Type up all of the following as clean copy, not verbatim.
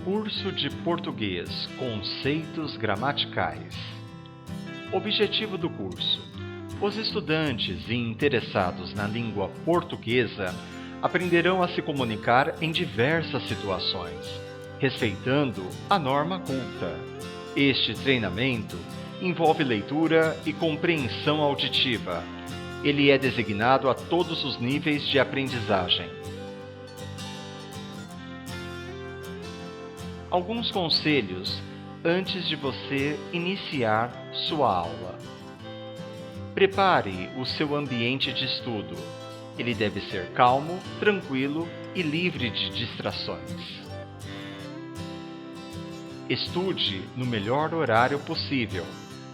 Curso de Português, Conceitos Gramaticais. Objetivo do curso: os estudantes e interessados na língua portuguesa aprenderão a se comunicar em diversas situações, respeitando a norma culta. Este treinamento envolve leitura e compreensão auditiva. Ele é designado a todos os níveis de aprendizagem. Alguns conselhos antes de você iniciar sua aula. Prepare o seu ambiente de estudo. Ele deve ser calmo, tranquilo e livre de distrações. Estude no melhor horário possível.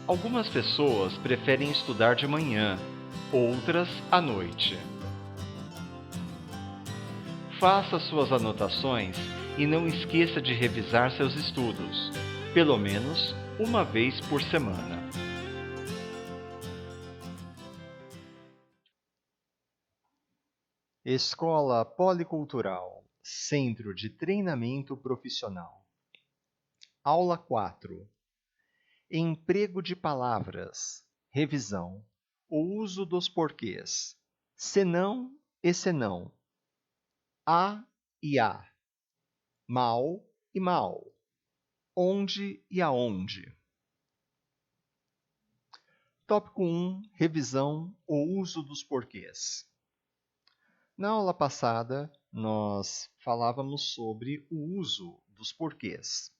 Algumas pessoas preferem estudar de manhã, outras à noite. Faça suas anotações e não esqueça de revisar seus estudos, pelo menos uma vez por semana. Escola Policultural, Centro de Treinamento Profissional. Aula 4. Emprego de palavras. Revisão. O uso dos porquês. Senão e senão. A e a. Mal e mal. Onde e aonde. Tópico 1. Revisão. O uso dos porquês. Na aula passada, nós falávamos sobre o uso dos porquês.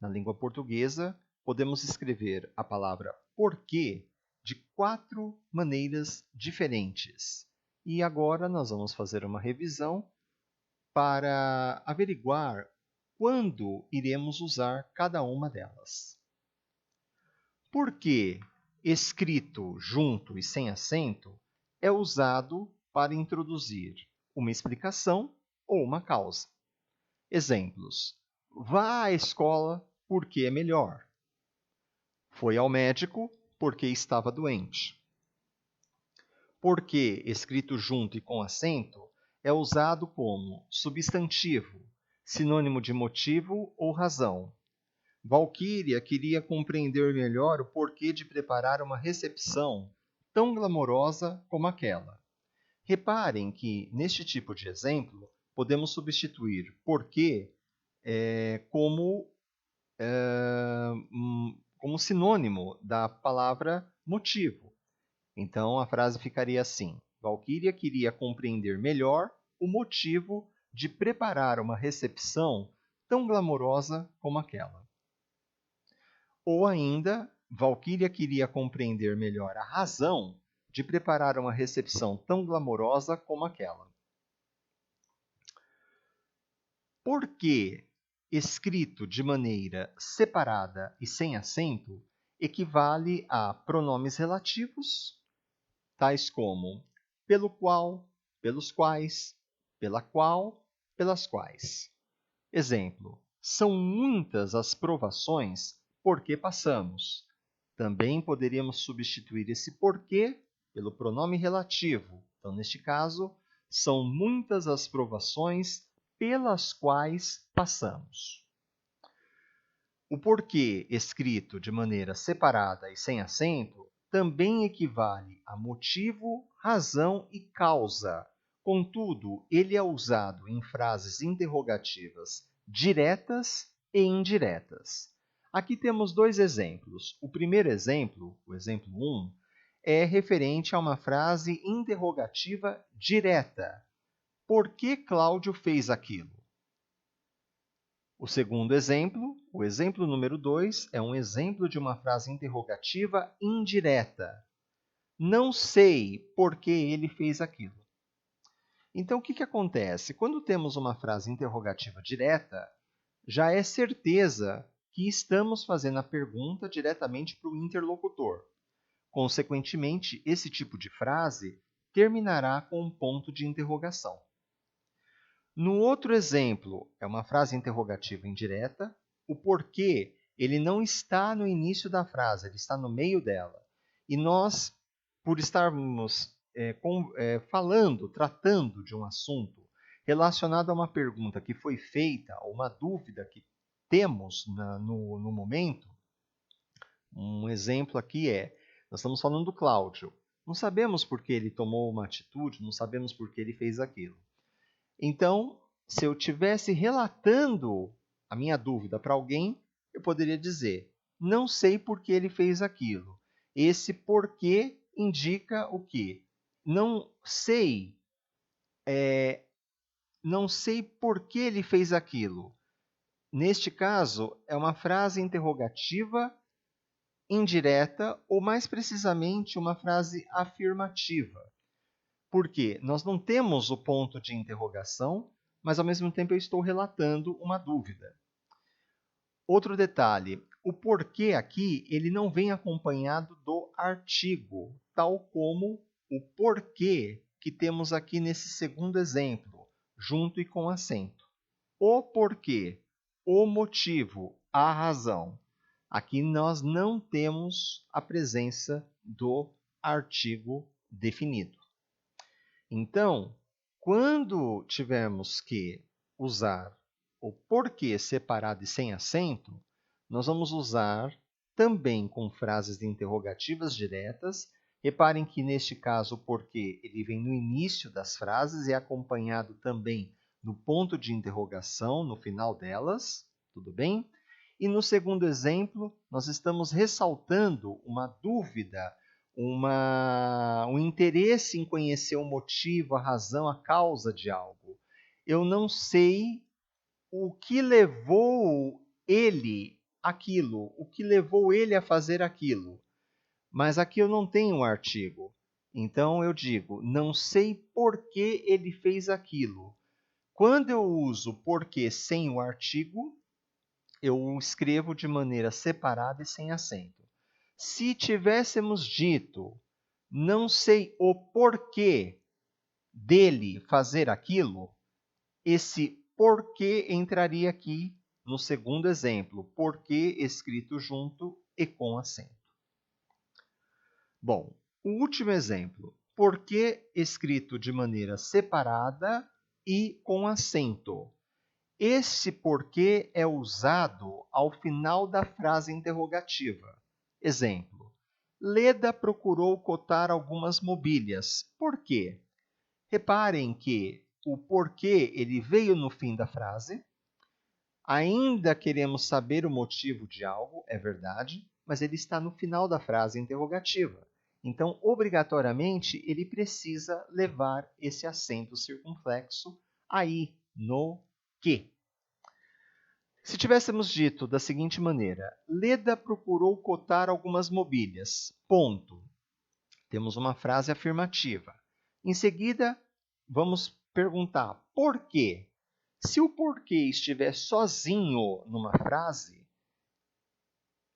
Na língua portuguesa, podemos escrever a palavra porquê de 4 maneiras diferentes. E agora nós vamos fazer uma revisão para averiguar quando iremos usar cada uma delas. Porquê, escrito junto e sem acento, é usado para introduzir uma explicação ou uma causa. Exemplos: vá à escola porque é melhor. Foi ao médico porque estava doente. Porque, escrito junto e com acento, é usado como substantivo, sinônimo de motivo ou razão. Valquíria queria compreender melhor o porquê de preparar uma recepção tão glamourosa como aquela. Reparem que, neste tipo de exemplo, podemos substituir porquê como sinônimo da palavra motivo. Então, a frase ficaria assim: Valquíria queria compreender melhor o motivo de preparar uma recepção tão glamourosa como aquela. Ou ainda, Valquíria queria compreender melhor a razão de preparar uma recepção tão glamourosa como aquela. Porque, escrito de maneira separada e sem acento, equivale a pronomes relativos, tais como pelo qual, pelos quais, pela qual, pelas quais. Exemplo: são muitas as provações porque passamos. Também poderíamos substituir esse porquê pelo pronome relativo. Então, neste caso, são muitas as provações pelas quais passamos. O porquê, escrito de maneira separada e sem acento, também equivale a motivo, razão e causa. Contudo, ele é usado em frases interrogativas diretas e indiretas. Aqui temos 2 exemplos. O primeiro exemplo, o exemplo 1, é referente a uma frase interrogativa direta. Por que Cláudio fez aquilo? O segundo exemplo, o exemplo número 2, é um exemplo de uma frase interrogativa indireta. Não sei por que ele fez aquilo. Então, o que acontece? Quando temos uma frase interrogativa direta, já é certeza que estamos fazendo a pergunta diretamente para o interlocutor. Consequentemente, esse tipo de frase terminará com um ponto de interrogação. No outro exemplo, é uma frase interrogativa indireta. O porquê, ele não está no início da frase, ele está no meio dela. E nós, por estarmos tratando de um assunto relacionado a uma pergunta que foi feita, ou uma dúvida que temos no momento, um exemplo aqui nós estamos falando do Cláudio. Não sabemos por que ele tomou uma atitude, não sabemos por que ele fez aquilo. Então, se eu estivesse relatando a minha dúvida para alguém, eu poderia dizer, não sei por que ele fez aquilo. Esse porquê indica o quê? Não sei por que ele fez aquilo. Neste caso, é uma frase interrogativa indireta, ou mais precisamente, uma frase afirmativa. Por quê? Nós não temos o ponto de interrogação, mas ao mesmo tempo eu estou relatando uma dúvida. Outro detalhe, o porquê aqui ele não vem acompanhado do artigo, tal como o porquê que temos aqui nesse segundo exemplo, junto e com acento. O porquê, o motivo, a razão. Aqui nós não temos a presença do artigo definido. Então, quando tivermos que usar o porquê separado e sem acento, nós vamos usar também com frases interrogativas diretas. Reparem que, neste caso, o porquê ele vem no início das frases e é acompanhado também no ponto de interrogação, no final delas, tudo bem? E no segundo exemplo, nós estamos ressaltando uma dúvida, um interesse em conhecer o motivo, a razão, a causa de algo. Eu não sei o que levou ele aquilo, o que levou ele a fazer aquilo. Mas aqui eu não tenho um artigo. Então eu digo, não sei por que ele fez aquilo. Quando eu uso porquê sem o artigo, eu escrevo de maneira separada e sem acento. Se tivéssemos dito, não sei o porquê dele fazer aquilo, esse porquê entraria aqui no segundo exemplo, porquê escrito junto e com acento. Bom, o último exemplo, porquê escrito de maneira separada e com acento. Esse porquê é usado ao final da frase interrogativa. Exemplo: Leda procurou cotar algumas mobílias. Por quê? Reparem que o porquê ele veio no fim da frase. Ainda queremos saber o motivo de algo, é verdade, mas ele está no final da frase interrogativa. Então, obrigatoriamente, ele precisa levar esse acento circunflexo aí no que. Se tivéssemos dito da seguinte maneira, Leda procurou cotar algumas mobílias, ponto. Temos uma frase afirmativa. Em seguida, vamos perguntar por quê. Se o porquê estiver sozinho numa frase,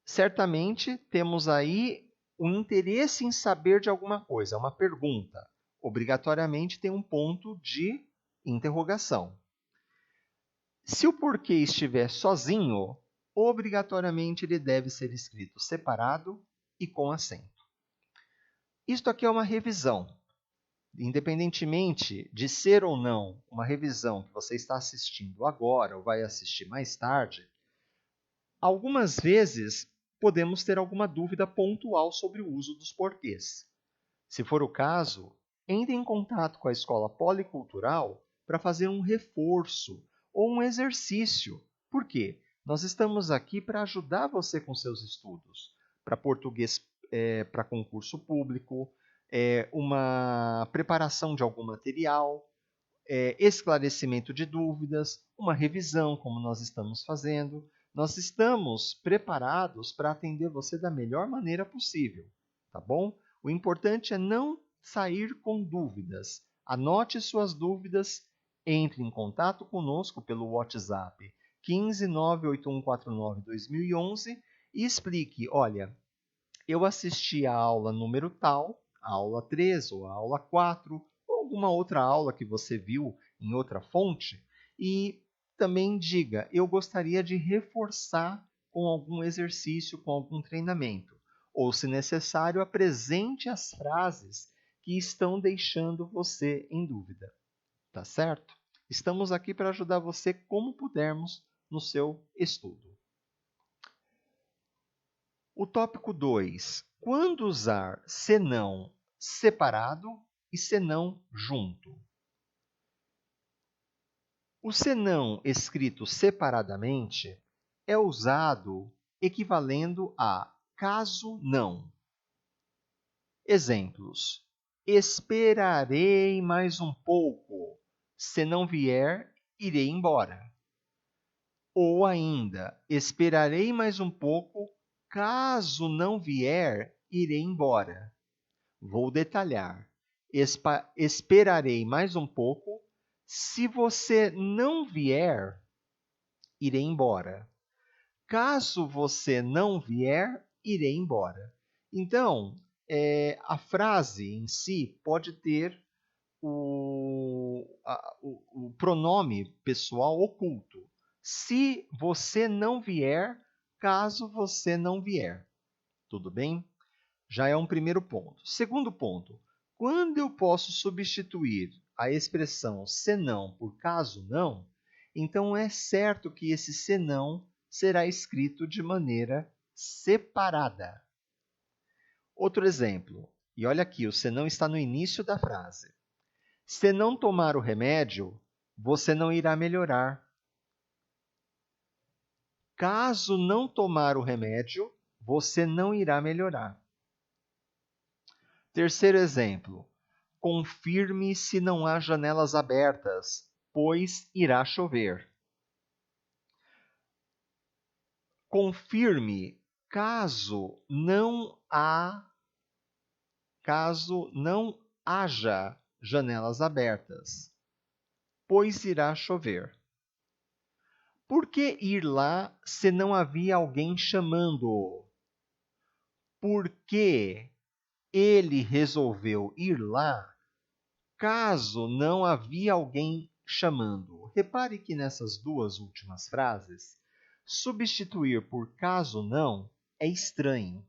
certamente temos aí um interesse em saber de alguma coisa, uma pergunta. Obrigatoriamente tem um ponto de interrogação. Se o porquê estiver sozinho, obrigatoriamente ele deve ser escrito separado e com acento. Isto aqui é uma revisão. Independentemente de ser ou não uma revisão que você está assistindo agora ou vai assistir mais tarde, algumas vezes podemos ter alguma dúvida pontual sobre o uso dos porquês. Se for o caso, entre em contato com a Escola Policultural para fazer um reforço ou um exercício. Por quê? Nós estamos aqui para ajudar você com seus estudos, para português, para concurso público, uma preparação de algum material, esclarecimento de dúvidas, uma revisão, como nós estamos fazendo. Nós estamos preparados para atender você da melhor maneira possível, tá bom? O importante é não sair com dúvidas. Anote suas dúvidas, entre em contato conosco pelo WhatsApp 15 98149 2011 e explique, olha, eu assisti a aula número tal, a aula 3 ou a aula 4, ou alguma outra aula que você viu em outra fonte, e também diga, eu gostaria de reforçar com algum exercício, com algum treinamento. Ou, se necessário, apresente as frases que estão deixando você em dúvida. Tá certo? Estamos aqui para ajudar você como pudermos no seu estudo. O tópico 2. Quando usar senão separado e senão junto? O senão escrito separadamente é usado equivalendo a caso não. Exemplos: esperarei mais um pouco. Se não vier, irei embora. Ou ainda, esperarei mais um pouco. Caso não vier, irei embora. Vou detalhar. Esperarei mais um pouco. Se você não vier, irei embora. Caso você não vier, irei embora. Então, a frase em si pode ter o pronome pessoal oculto. Se você não vier, caso você não vier. Tudo bem? Já é um primeiro ponto. Segundo ponto, quando eu posso substituir a expressão senão por caso não, então é certo que esse senão será escrito de maneira separada. Outro exemplo, e olha aqui, o senão está no início da frase. Se não tomar o remédio, você não irá melhorar. Caso não tomar o remédio, você não irá melhorar. Terceiro exemplo. Confirme se não há janelas abertas, pois irá chover. Confirme caso não haja janelas abertas, pois irá chover. Por que ir lá se não havia alguém chamando-o? Por que ele resolveu ir lá caso não havia alguém chamando-o? Repare que nessas duas últimas frases, substituir por caso não é estranho.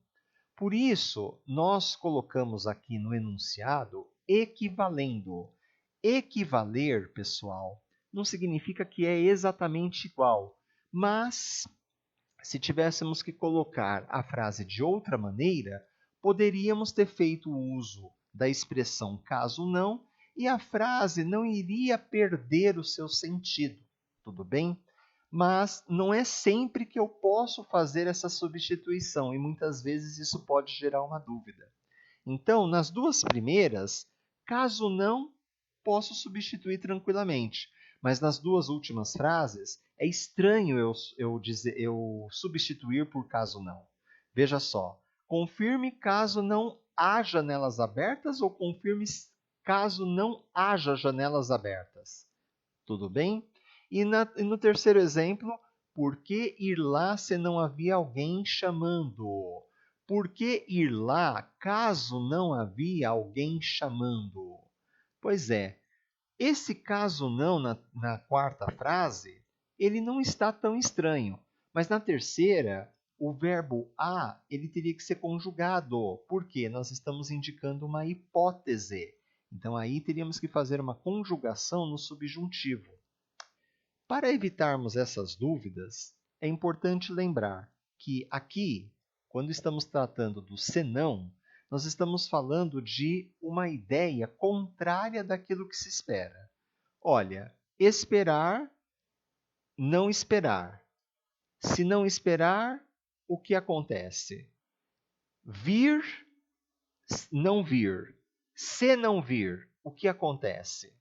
Por isso, nós colocamos aqui no enunciado equivalendo. Equivaler, pessoal, não significa que é exatamente igual, mas se tivéssemos que colocar a frase de outra maneira, poderíamos ter feito uso da expressão caso não e a frase não iria perder o seu sentido, tudo bem? Mas não é sempre que eu posso fazer essa substituição e muitas vezes isso pode gerar uma dúvida. Então, nas duas primeiras, caso não, posso substituir tranquilamente. Mas nas duas últimas frases, é estranho eu substituir por caso não. Veja só, confirme caso não há janelas abertas ou confirme caso não haja janelas abertas. Tudo bem? E no terceiro exemplo, por que ir lá se não havia alguém chamando? Por que ir lá caso não havia alguém chamando? Pois é, esse caso não na quarta frase, ele não está tão estranho. Mas na terceira, o verbo a, ele teria que ser conjugado, porque nós estamos indicando uma hipótese. Então aí teríamos que fazer uma conjugação no subjuntivo. Para evitarmos essas dúvidas, é importante lembrar que aqui, quando estamos tratando do senão, nós estamos falando de uma ideia contrária daquilo que se espera. Olha, esperar, não esperar. Se não esperar, o que acontece? Vir, não vir. Se não vir, o que acontece?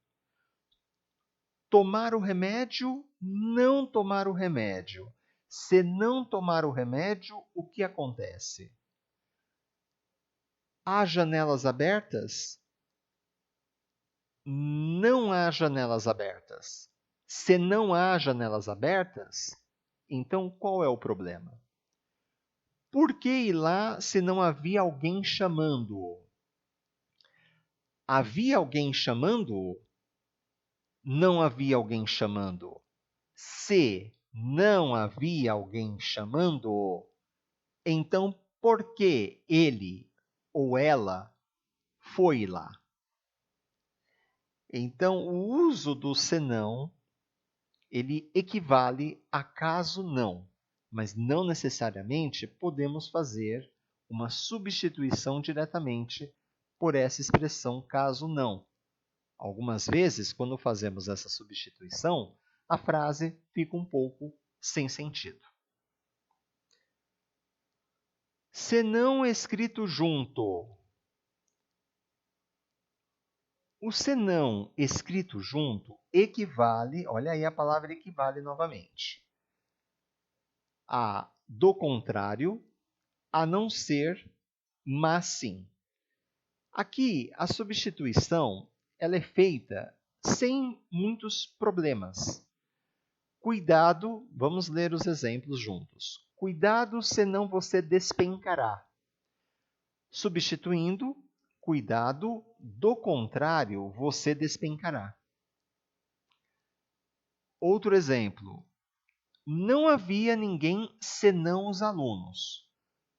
Tomar o remédio, não tomar o remédio. Se não tomar o remédio, o que acontece? Há janelas abertas? Não há janelas abertas. Se não há janelas abertas, então qual é o problema? Por que ir lá se não havia alguém chamando-o? Havia alguém chamando-o? Não havia alguém chamando-o. Se não havia alguém chamando-o, então por que ele ou ela foi lá? Então, o uso do senão, ele equivale a caso não, mas não necessariamente podemos fazer uma substituição diretamente por essa expressão caso não. Algumas vezes, quando fazemos essa substituição, a frase fica um pouco sem sentido. Senão escrito junto. O senão escrito junto equivale, olha aí a palavra equivale novamente, a do contrário, a não ser, mas sim. Aqui, a substituição ela é feita sem muitos problemas. Cuidado, vamos ler os exemplos juntos. Cuidado, senão você despencará. Substituindo, cuidado, do contrário, você despencará. Outro exemplo. Não havia ninguém senão os alunos.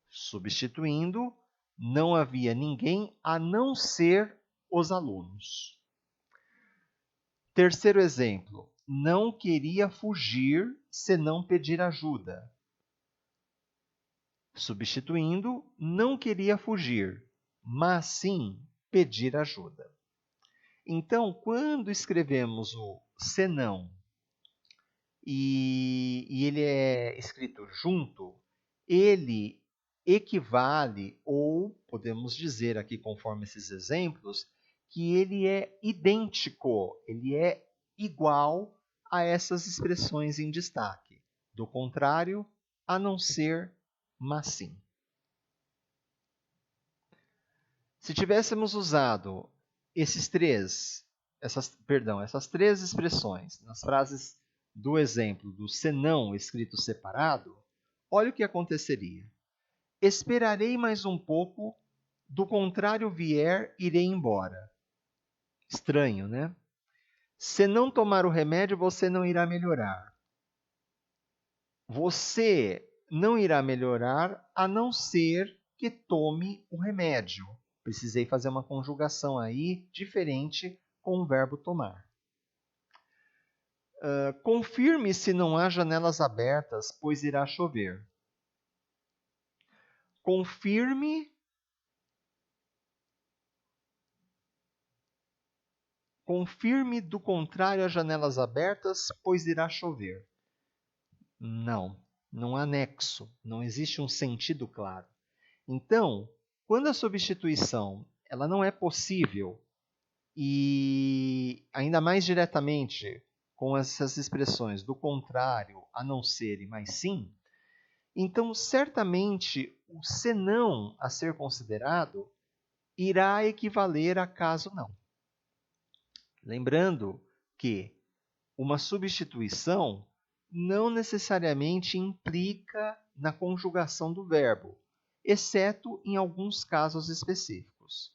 Substituindo, não havia ninguém a não ser os alunos. Terceiro exemplo. Não queria fugir senão pedir ajuda. Substituindo, não queria fugir, mas sim pedir ajuda. Então, quando escrevemos o senão e ele é escrito junto, ele equivale, ou podemos dizer aqui, conforme esses exemplos, que ele é idêntico, ele é igual a essas expressões em destaque. Do contrário, a não ser, mas sim. Se tivéssemos usado essas três expressões nas frases do exemplo do senão escrito separado, olha o que aconteceria. Esperarei mais um pouco, do contrário vier, irei embora. Estranho, né? Se não tomar o remédio, você não irá melhorar. Você não irá melhorar a não ser que tome o remédio. Precisei fazer uma conjugação aí diferente com o verbo tomar. Confirme se não há janelas abertas, pois irá chover. Confirme do contrário as janelas abertas, pois irá chover. Não há nexo, não existe um sentido claro. Então, quando a substituição ela não é possível, e ainda mais diretamente com essas expressões do contrário, a não ser e mais sim, então certamente o senão a ser considerado irá equivaler a caso não. Lembrando que uma substituição não necessariamente implica na conjugação do verbo, exceto em alguns casos específicos.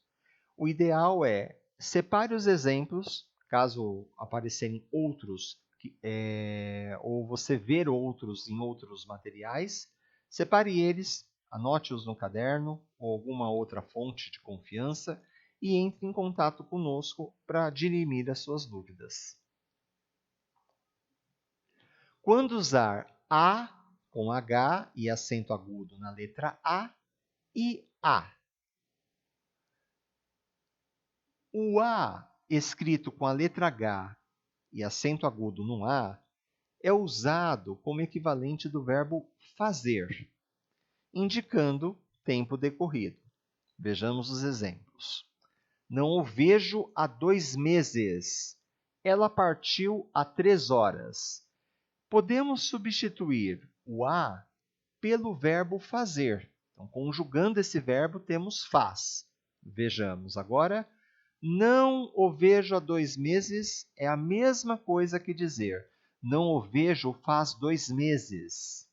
O ideal é separe os exemplos, caso aparecerem outros, ou você ver outros em outros materiais, separe eles, anote-os no caderno ou alguma outra fonte de confiança e entre em contato conosco para dirimir as suas dúvidas. Quando usar a com H e acento agudo na letra A e A. O A escrito com a letra H e acento agudo no A é usado como equivalente do verbo fazer, indicando tempo decorrido. Vejamos os exemplos. Não o vejo há 2 meses. Ela partiu há 3 horas. Podemos substituir o a pelo verbo fazer. Então, conjugando esse verbo, temos faz. Vejamos agora. Não o vejo há 2 meses é a mesma coisa que dizer não o vejo faz 2 meses.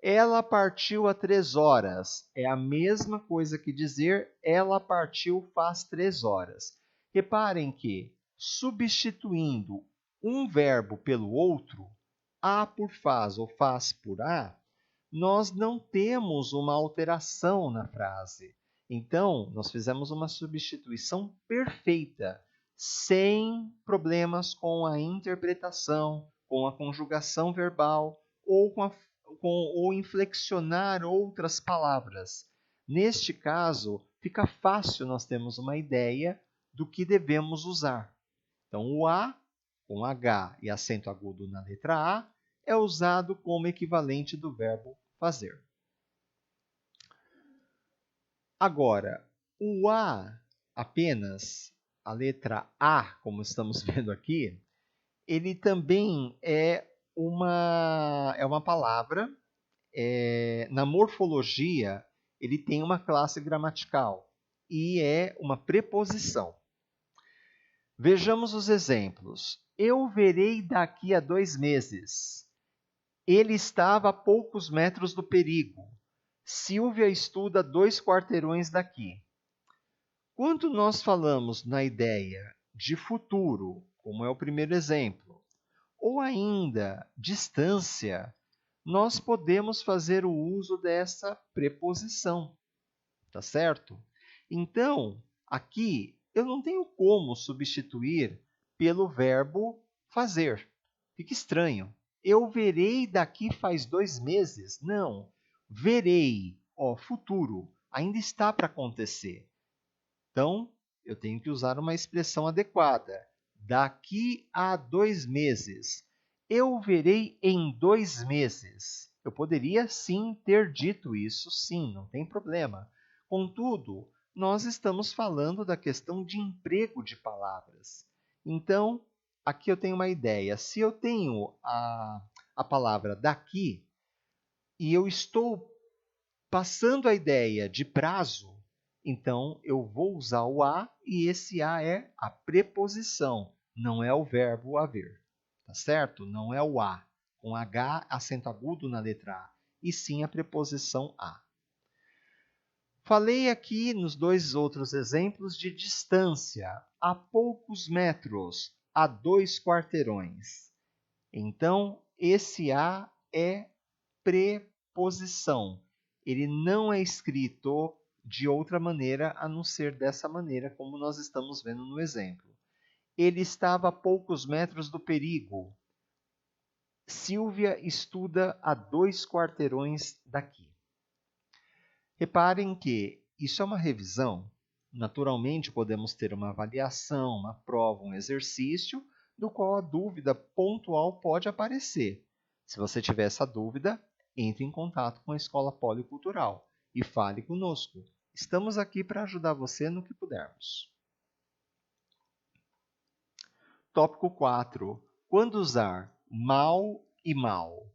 Ela partiu há 3 horas. É a mesma coisa que dizer ela partiu faz 3 horas. Reparem que, substituindo um verbo pelo outro, a por faz ou faz por a, nós não temos uma alteração na frase. Então, nós fizemos uma substituição perfeita, sem problemas com a interpretação, com a conjugação verbal ou ou inflexionar outras palavras. Neste caso, fica fácil nós termos uma ideia do que devemos usar. Então, o A, com H e acento agudo na letra A, é usado como equivalente do verbo fazer. Agora, o A apenas, a letra A, como estamos vendo aqui, ele também é uma palavra, na morfologia, ele tem uma classe gramatical e é uma preposição. Vejamos os exemplos. Eu verei daqui a 2 meses. Ele estava a poucos metros do perigo. Silvia estuda 2 quarteirões daqui. Quando nós falamos na ideia de futuro, como é o primeiro exemplo, ou ainda distância, nós podemos fazer o uso dessa preposição, tá certo? Então, aqui eu não tenho como substituir pelo verbo fazer. Fica estranho. Eu verei daqui faz 2 meses. Não. Verei, futuro, ainda está para acontecer. Então, eu tenho que usar uma expressão adequada. Daqui a 2 meses. Eu verei em 2 meses. Eu poderia sim ter dito isso, sim, não tem problema. Contudo, nós estamos falando da questão de emprego de palavras. Então, aqui eu tenho uma ideia. Se eu tenho a palavra daqui e eu estou passando a ideia de prazo, então eu vou usar o a e esse a é a preposição, não é o verbo haver. Tá certo? Não é o a, com H, acento agudo na letra A, e sim a preposição a. Falei aqui nos 2 outros exemplos de distância, a poucos metros, a 2 quarteirões. Então, esse a é preposição. Ele não é escrito de outra maneira a não ser dessa maneira, como nós estamos vendo no exemplo. Ele estava a poucos metros do perigo. Silvia estuda a 2 quarteirões daqui. Reparem que isso é uma revisão. Naturalmente, podemos ter uma avaliação, uma prova, um exercício, do qual a dúvida pontual pode aparecer. Se você tiver essa dúvida, entre em contato com a Escola Policultural e fale conosco. Estamos aqui para ajudar você no que pudermos. Tópico 4. Quando usar mal e mal?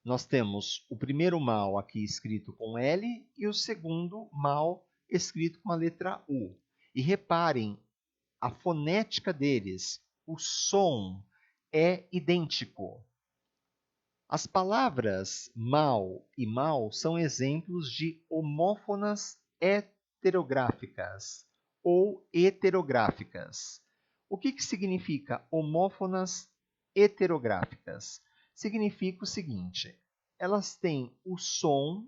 Nós temos o primeiro mal aqui escrito com L e o segundo mal escrito com a letra U. E reparem, a fonética deles, o som é idêntico. As palavras mal e mal são exemplos de homófonas heterográficas ou heterográficas. O que significa homófonas heterográficas? Significa o seguinte: elas têm o som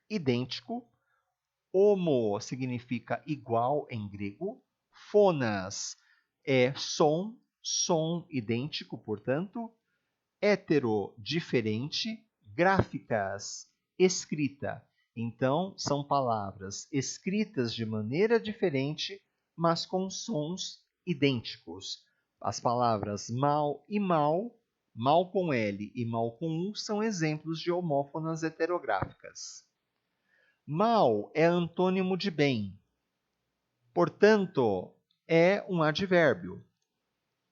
idêntico, homo significa igual em grego, fonas é som, som idêntico, portanto, hetero, diferente, gráficas, escrita. Então, são palavras escritas de maneira diferente, mas com sons idênticos. As palavras mal e mal, mal com L e mal com U, são exemplos de homófonas heterográficas. Mal é antônimo de bem. Portanto, é um advérbio.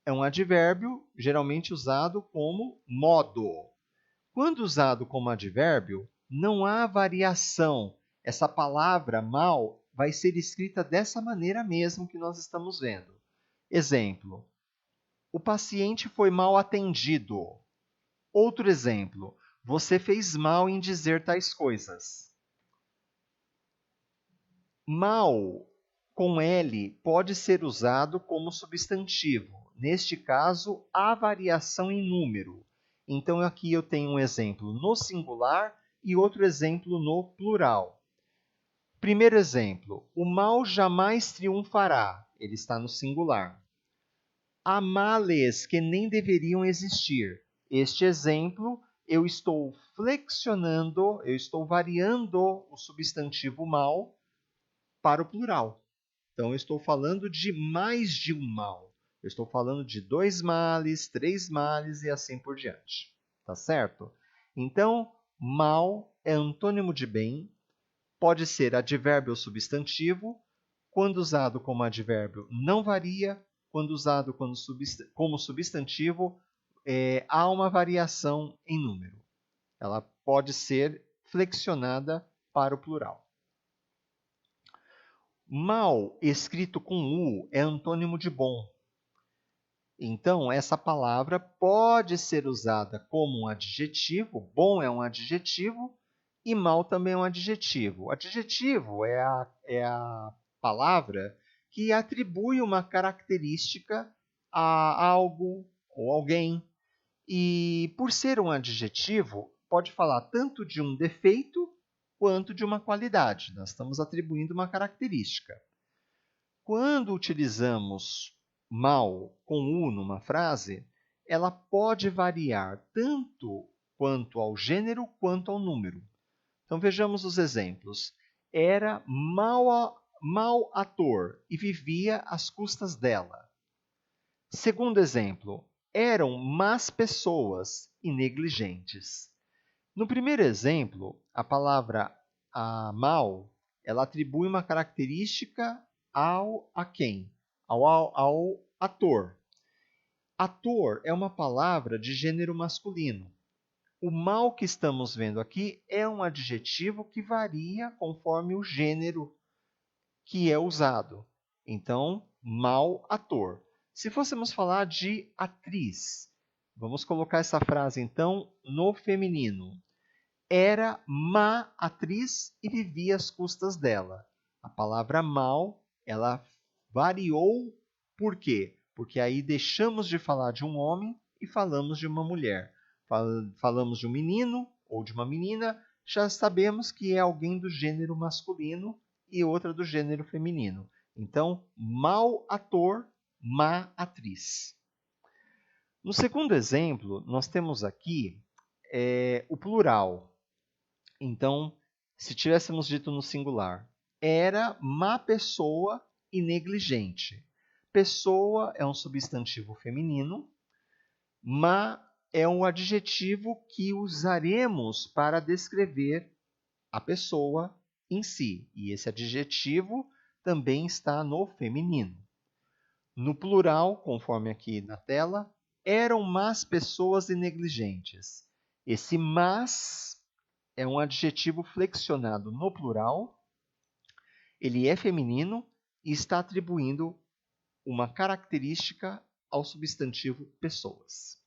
É um advérbio geralmente usado como modo. Quando usado como advérbio, não há variação. Essa palavra mal vai ser escrita dessa maneira mesmo que nós estamos vendo. Exemplo: o paciente foi mal atendido. Outro exemplo: Você fez mal em dizer tais coisas. Mal, com L, pode ser usado como substantivo. Neste caso, há variação em número. Então, aqui eu tenho um exemplo no singular e outro exemplo no plural. Primeiro exemplo, o mal jamais triunfará. Ele está no singular. Há males que nem deveriam existir. Este exemplo, eu estou flexionando, eu estou variando o substantivo mal para o plural. Então, eu estou falando de mais de um mal. Eu estou falando de 2 males, 3 males e assim por diante. Tá certo? Então, mal é antônimo de bem, pode ser advérbio ou substantivo. Quando usado como advérbio, não varia. Quando usado como substantivo, há uma variação em número. Ela pode ser flexionada para o plural. Mal, escrito com U, é antônimo de bom. Então, essa palavra pode ser usada como um adjetivo. Bom é um adjetivo e mal também é um adjetivo. O adjetivo é a palavra que atribui uma característica a algo ou alguém. E, por ser um adjetivo, pode falar tanto de um defeito quanto de uma qualidade. Nós estamos atribuindo uma característica. Quando utilizamos mal com U numa frase, ela pode variar tanto quanto ao gênero quanto ao número. Então vejamos os exemplos. Era mau ator e vivia às custas dela. Segundo exemplo, eram más pessoas e negligentes. No primeiro exemplo, a palavra mal, ela atribui uma característica a quem? Ao ator. Ator é uma palavra de gênero masculino. O mal que estamos vendo aqui é um adjetivo que varia conforme o gênero que é usado. Então, mau ator. Se fôssemos falar de atriz, vamos colocar essa frase então no feminino. Era má atriz e vivia às custas dela. A palavra mal, ela variou. Por quê? Porque aí deixamos de falar de um homem e falamos de uma mulher. Falamos de um menino ou de uma menina, já sabemos que é alguém do gênero masculino e outra do gênero feminino. Então, mau ator, má atriz. No segundo exemplo, nós temos aqui o plural. Então, se tivéssemos dito no singular, era má pessoa e negligente. Pessoa é um substantivo feminino, má é um adjetivo que usaremos para descrever a pessoa em si. E esse adjetivo também está no feminino. No plural, conforme aqui na tela, eram más pessoas e negligentes. Esse mas é um adjetivo flexionado no plural, ele é feminino e está atribuindo uma característica ao substantivo pessoas.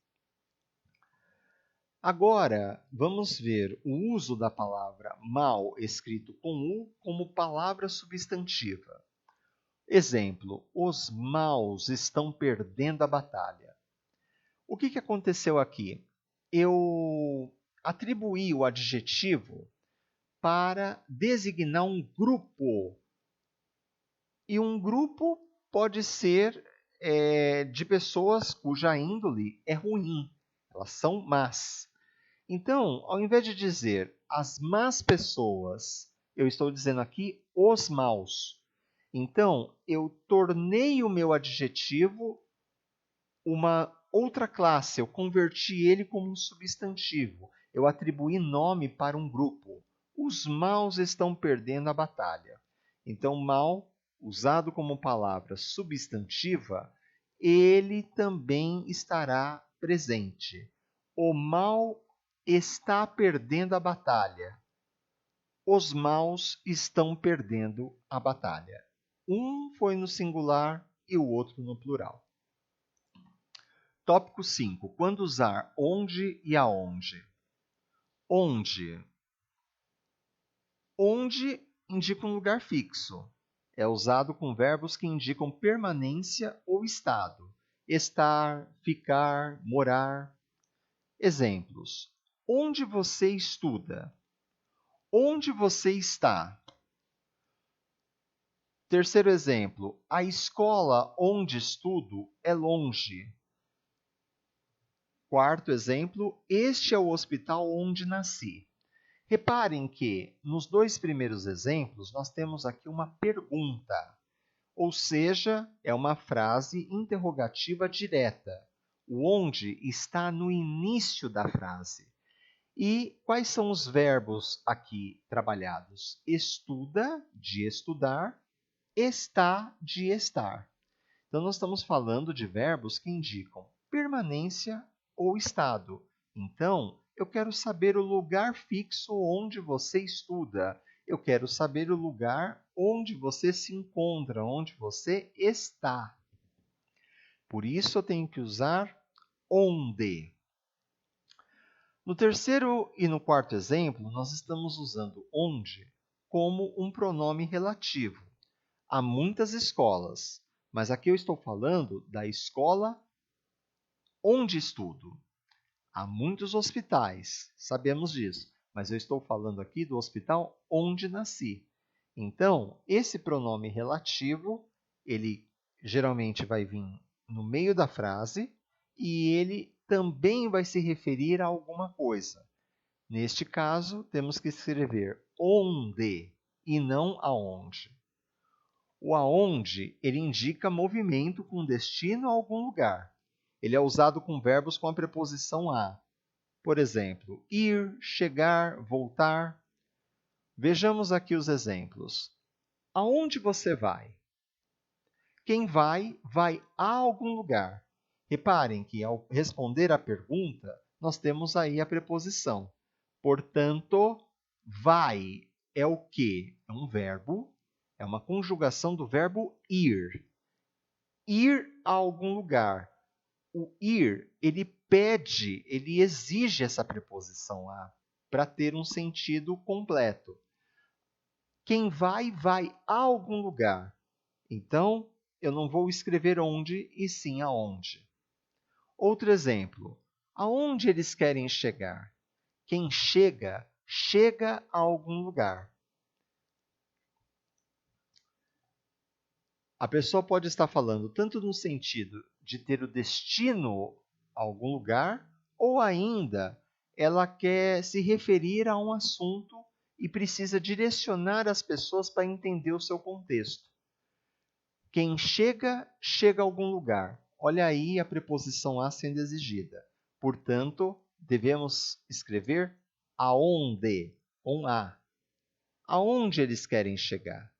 Agora, vamos ver o uso da palavra mal escrito com U como palavra substantiva. Exemplo, os maus estão perdendo a batalha. O que aconteceu aqui? Eu atribuí o adjetivo para designar um grupo. E um grupo pode ser de pessoas cuja índole é ruim, elas são más. Então, ao invés de dizer as más pessoas, eu estou dizendo aqui os maus. Então, eu tornei o meu adjetivo uma outra classe, eu converti ele como um substantivo. Eu atribuí nome para um grupo. Os maus estão perdendo a batalha. Então, mal, usado como palavra substantiva, ele também estará presente. O mal está perdendo a batalha. Os maus estão perdendo a batalha. Um foi no singular e o outro no plural. Tópico 5. Quando usar onde e aonde? Onde. Onde indica um lugar fixo. É usado com verbos que indicam permanência ou estado. Estar, ficar, morar. Exemplos. Onde você estuda? Onde você está? Terceiro exemplo. A escola onde estudo é longe. Quarto exemplo. Este é o hospital onde nasci. Reparem que, nos dois primeiros exemplos, nós temos aqui uma pergunta, ou seja, é uma frase interrogativa direta. O onde está no início da frase. E quais são os verbos aqui trabalhados? Estuda, de estudar, está, de estar. Então, nós estamos falando de verbos que indicam permanência ou estado. Então, eu quero saber o lugar fixo onde você estuda. Eu quero saber o lugar onde você se encontra, onde você está. Por isso, eu tenho que usar onde. No terceiro e no quarto exemplo, nós estamos usando onde como um pronome relativo. Há muitas escolas, mas aqui eu estou falando da escola onde estudo. Há muitos hospitais, sabemos disso, mas eu estou falando aqui do hospital onde nasci. Então, esse pronome relativo, ele geralmente vai vir no meio da frase e ele também vai se referir a alguma coisa. Neste caso, temos que escrever onde e não aonde. O aonde, ele indica movimento com destino a algum lugar. Ele é usado com verbos com a preposição a. Por exemplo, ir, chegar, voltar. Vejamos aqui os exemplos. Aonde você vai? Quem vai, vai a algum lugar. Reparem que, ao responder à pergunta, nós temos aí a preposição. Portanto, vai é o quê? É um verbo, é uma conjugação do verbo ir. Ir a algum lugar. O ir, ele pede, ele exige essa preposição a para ter um sentido completo. Quem vai, vai a algum lugar. Então, eu não vou escrever onde, e sim aonde. Outro exemplo. Aonde eles querem chegar? Quem chega, chega a algum lugar. A pessoa pode estar falando tanto no sentido de ter o destino a algum lugar, ou ainda ela quer se referir a um assunto e precisa direcionar as pessoas para entender o seu contexto. Quem chega, chega a algum lugar. Olha aí a preposição a sendo exigida. Portanto, devemos escrever aonde, com a. Aonde eles querem chegar?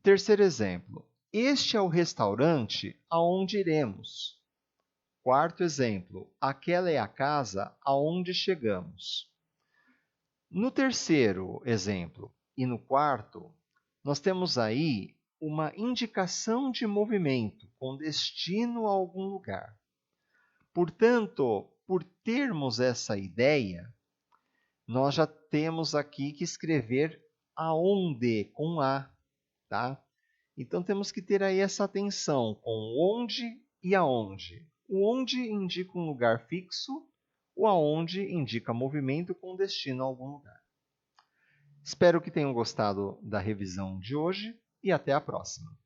Terceiro exemplo. Este é o restaurante aonde iremos. Quarto exemplo. Aquela é a casa aonde chegamos. No terceiro exemplo e no quarto, nós temos aí uma indicação de movimento com destino a algum lugar. Portanto, por termos essa ideia, nós já temos aqui que escrever aonde com a, tá? Então temos que ter aí essa atenção com onde e aonde. O onde indica um lugar fixo, o aonde indica movimento com destino a algum lugar. Espero que tenham gostado da revisão de hoje e até a próxima.